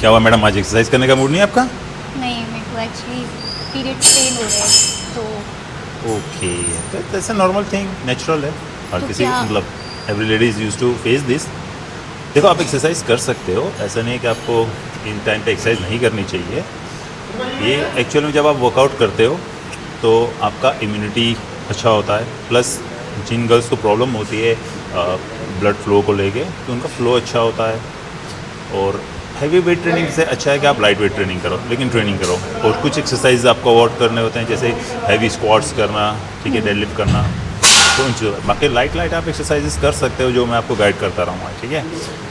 क्या हुआ मैडम, आज एक्सरसाइज करने का मूड नहीं है आपका? नहीं, मेरे को एक्चुअली पीरियड पेन हो रहे हैं तो ओके, तो that's a normal thing, natural है। हर तो किसी क्या- मतलब every ladies use to face this. देखो आप एक्सरसाइज कर सकते हो, ऐसा नहीं है कि आपको इन टाइम पे एक्सरसाइज नहीं करनी चाहिए। ये एक्चुअल में जब आप वर्कआउट करते हो तो आपका इम्यूनिटी अच्छा होता है, प्लस जिन गर्ल्स को प्रॉब्लम होती है ब्लड फ्लो को लेके, तो उनका फ्लो अच्छा होता है। और हैवी वेट ट्रेनिंग से अच्छा है कि आप लाइट वेट ट्रेनिंग करो, लेकिन ट्रेनिंग करो। और कुछ एक्सरसाइज आपको अवॉइड करने होते हैं, जैसे हैवी स्क्वाट्स करना, ठीक है, डेडलिफ्ट करना, तो उन चीज़ों। बाकी लाइट आप एक्सरसाइजेस कर सकते हो जो मैं आपको गाइड करता रहूँगा, ठीक है।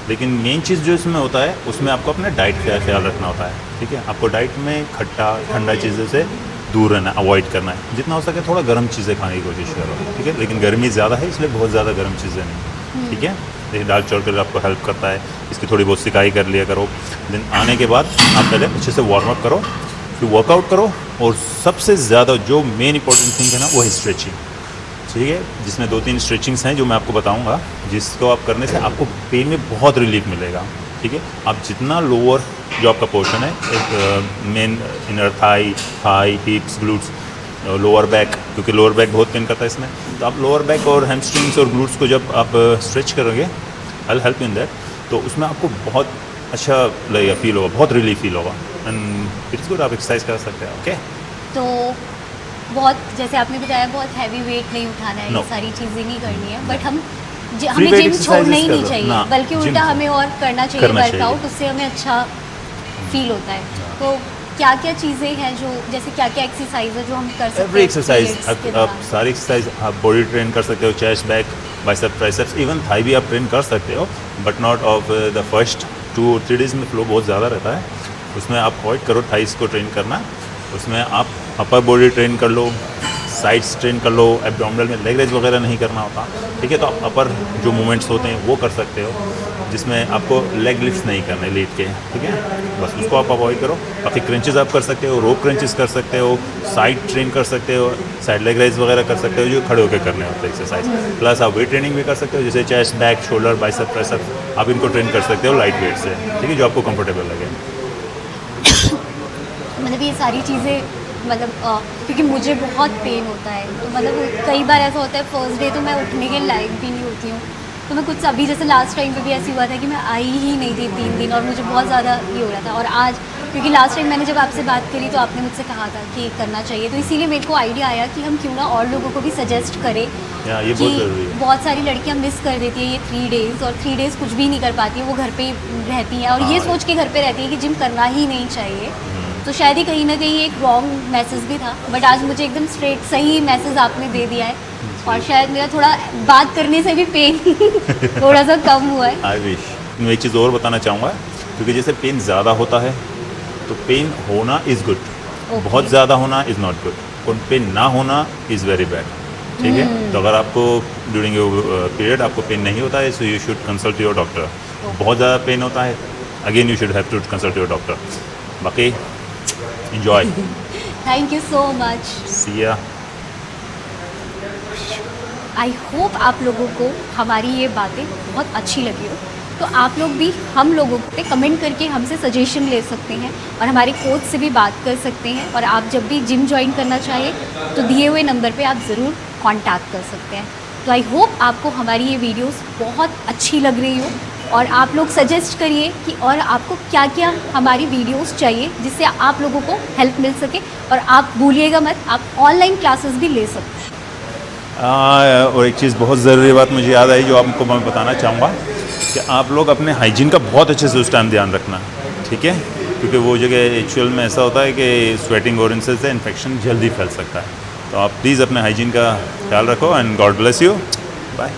लेकिन मेन चीज़ जो इसमें होता है उसमें आपको अपने डाइट का ख्याल रखना होता है, ठीक है। आपको डाइट में खट्टा ठंडा चीज़ों से दूर रहना, अवॉइड करना है। जितना हो सके थोड़ा गर्म चीज़ें खाने की कोशिश करो, ठीक है। लेकिन गर्मी ज़्यादा है इसलिए बहुत ज़्यादा गर्म चीज़ें नहीं, ठीक है। लेकिन दाल चावल के लिए आपको हेल्प करता है, इसकी थोड़ी बहुत सिकाई कर लिया करो। दिन आने के बाद आप पहले अच्छे से वार्म अप करो, फिर वर्कआउट करो। और सबसे ज़्यादा जो मेन इंपॉर्टेंट थिंग है ना, वो है स्ट्रेचिंग, ठीक है। जिसमें 2-3 स्ट्रेचिंग्स हैं जो मैं आपको बताऊंगा, जिसको आप करने से आपको पेन में बहुत रिलीफ मिलेगा, ठीक है। आप जितना लोअर जो आपका पोर्शन है, main inner thigh, hips, glutes, lower back, क्योंकि लोअर बैक बहुत पेन करता है इसमें, तो आप लोअर बैक और हैमस्ट्रिंग्स और ग्लूट्स को जब आप स्ट्रेच करोगे, I will help in that, तो उसमें आपको बहुत अच्छा लगेगा, फील होगा, बहुत रिलीफ फील होगा। एंड इट्स गुड, आप एक्सरसाइज कर सकते हैं, ओके। तो बहुत जैसे आपने बताया बहुत हैवी वेट नहीं उठाना है, No. ये सारी चीज़ें नहीं करनी है, बट Free हमें weight जिम exercises छोड़ना ही कर नहीं लो। चाहिए, ना, बल्कि gym उल्टा हमें और करना चाहिए करना चाहिए। वर्कआउट, उससे हमें अच्छा फील होता है। तो क्या क्या चीज़ें हैं जो, जैसे क्या क्या एक्सरसाइज है जो हम कर सकते हैं? एवरी एक्सरसाइज, periods के आप दौरान? सारी एक्सरसाइज, आप बॉडी ट्रेन कर सकते हो, chest, back, bicep, triceps, even thigh भी आप ट्रेन कर सकते हो, but not of the first 2 और 3 डेज में फ्लो बहुत ज़्यादा रहता है, उसमें आप अवॉइड करो थाइस को ट्रेन करना। उसमें आप अपर बॉडी ट्रेन कर लो, साइड्स ट्रेन कर लो, एब्डोमिनल में लेग रेज वगैरह नहीं करना होता, ठीक है। तो आप अपर जो मूवमेंट्स होते हैं वो कर सकते हो, जिसमें आपको लेग लिफ्ट्स नहीं करने लेट के, ठीक है। बस उसको आप अवॉइड करो। बाकी क्रंचेस आप कर सकते हो, रोप क्रंचेस कर सकते हो, साइड ट्रेन कर सकते हो, साइड लेग रेज वगैरह कर सकते हो जो खड़े होकर करने होते हैं एक्सरसाइज। प्लस आप वेट ट्रेनिंग भी कर सकते हो, जैसे chest, back, shoulder, bicep, tricep, आप इनको ट्रेन कर सकते हो लाइट वेट से, ठीक है, जो आपको कंफर्टेबल लगे। मतलब ये सारी चीज़ें, मतलब क्योंकि मुझे बहुत पेन होता है, तो मतलब कई बार ऐसा होता है फर्स्ट डे तो मैं उठने के लायक भी नहीं होती हूँ। तो मैं कुछ अभी जैसे लास्ट टाइम पे भी ऐसी हुआ था कि मैं आई ही नहीं थी 3 दिन, और मुझे बहुत ज़्यादा ये हो रहा था। और आज क्योंकि लास्ट टाइम मैंने जब आपसे बात करी तो आपने मुझसे कहा था कि करना चाहिए, तो इसीलिए मेरे को आइडिया आया कि हम क्यों ना और लोगों को भी सजेस्ट करें। ये कि बहुत ज़रूरी है। बहुत सारी लड़कियां मिस कर देती है ये 3 डेज़, और 3 डेज़ कुछ भी नहीं कर पाती है, वो घर पे ही रहती हैं और ये हाँ। सोच के घर पे रहती है कि जिम करना ही नहीं चाहिए। तो शायद ही कहीं ना कहीं एक रॉन्ग मैसेज भी था, बट आज मुझे एकदम स्ट्रेट सही मैसेज आपने दे दिया है, और शायद मेरा थोड़ा बात करने से भी पेन थोड़ा सा कम हुआ है। I wish. मैं एक चीज़ और बताना चाहूँगा, क्योंकि जैसे पेन ज़्यादा होता है तो पेन होना इज़ गुड, बहुत ज़्यादा होना इज़ नॉट गुड, और पेन ना होना इज़ वेरी बैड, ठीक है। तो अगर आपको ड्यूरिंग योर पीरियड आपको पेन नहीं होता है, so you should consult your doctor. बहुत ज़्यादा पेन होता है, again you should have to consult your doctor. बाकी enjoy. Thank you so much. See ya. I hope आप लोगों को हमारी ये बातें बहुत अच्छी लगी हो। तो आप लोग भी हम लोगों पे कमेंट करके हमसे सजेशन ले सकते हैं, और हमारे कोच से भी बात कर सकते हैं। और आप जब भी जिम ज्वाइन करना चाहें तो दिए हुए नंबर पे आप ज़रूर कांटेक्ट कर सकते हैं। तो आई होप आपको हमारी ये वीडियोस बहुत अच्छी लग रही हो, और आप लोग सजेस्ट करिए कि और आपको क्या क्या हमारी वीडियोस चाहिए जिससे आप लोगों को हेल्प मिल सके। और आप भूलिएगा मत, आप ऑनलाइन क्लासेस भी ले सकते हैं। और एक चीज़ बहुत ज़रूरी बात मुझे याद आई जो आपको मैं बताना चाहूँगा, कि आप लोग अपने हाइजीन का बहुत अच्छे से उस टाइम ध्यान रखना, ठीक है। क्योंकि वो जगह एक्चुअल में ऐसा होता है कि स्वेटिंग और इनसे इन्फेक्शन जल्दी फैल सकता है। तो आप प्लीज़ अपने हाइजीन का ख्याल रखो, and God bless you. Bye.